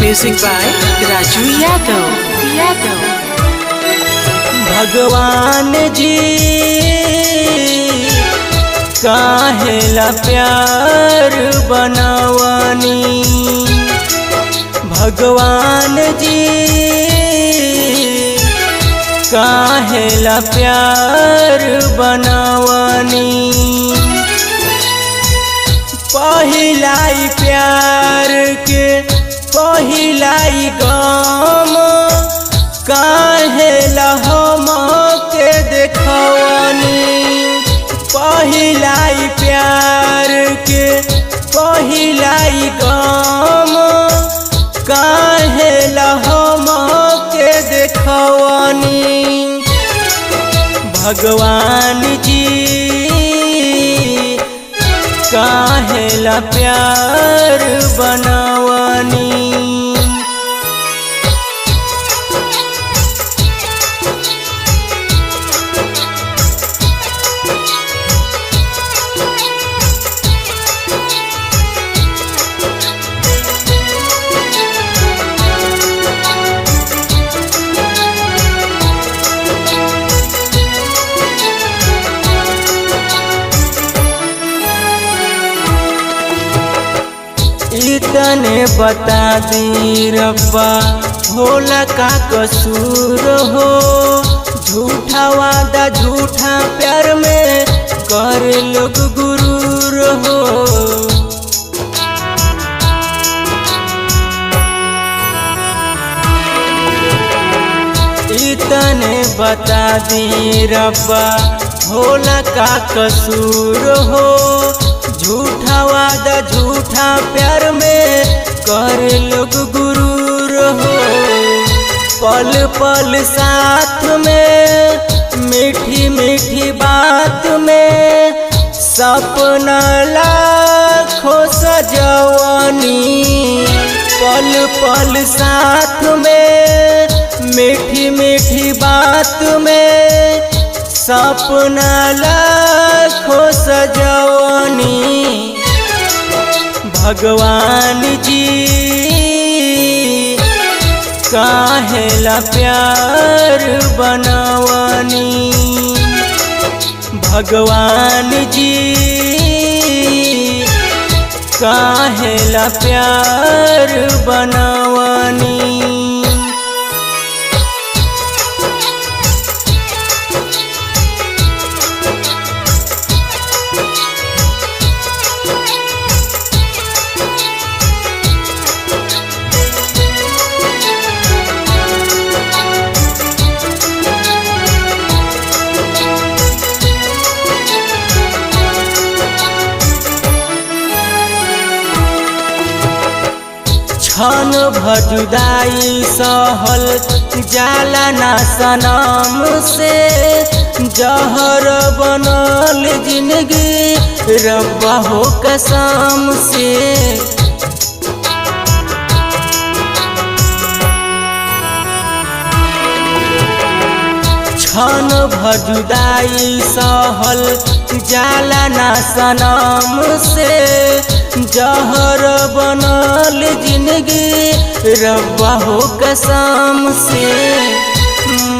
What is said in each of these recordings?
Music by Raju Yadav. भगवान जी काहेला प्यार बनावनी। भगवान जी काहेला प्यार बनावनी। पहिलाई प्यार के पहिलाई गम काहेला हम के देखवनी। पहिलाई प्यार के पहिलाई गम काहेला हम के देखवनी। भगवान जी काहेला प्यार बनावनी। इतने बता दी रब्बा होला का कसूर हो। झूठा वादा झूठा प्यार में कर लोग गुरूर हो। इतने बता दी रब्बा होला का कसूर हो। झूठा वादा झूठा प्यार में कर लोग गुरूर हो। पल पल साथ में मीठी मीठी बात में सपना लाखों सजवनी। पल पल साथ में मीठी मीठी बात में सपना लाखों सजवनी। भगवान जी काहेला प्यार बनावनी। भगवान जी काहेला प्यार बनावनी। क्षण भजुदाई सहल जाला ना सनम से। जहर बनल जिंदगी रब्बा हो कसम से। क्षण भजुदाई सहल जाला ना सनम से। जहर बनल जिंदगी रब्बा हो कसम से।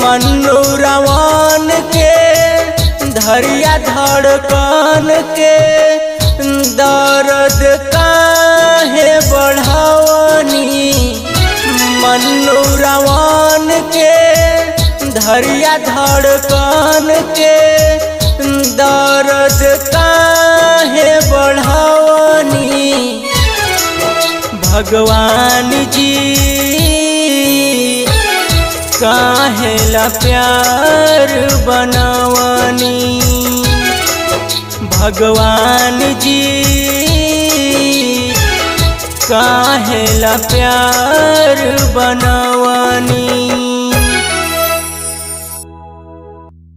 मन्नू रावण के धरिया धड़कन के दर्द काहे बढ़ावनी। मन्नू रावण के धरिया धड़कन के दर्द काहे बढ़ावनी। भगवान जी काहेला प्यार बनावनी। भगवान जी काहेला प्यार बनावनी।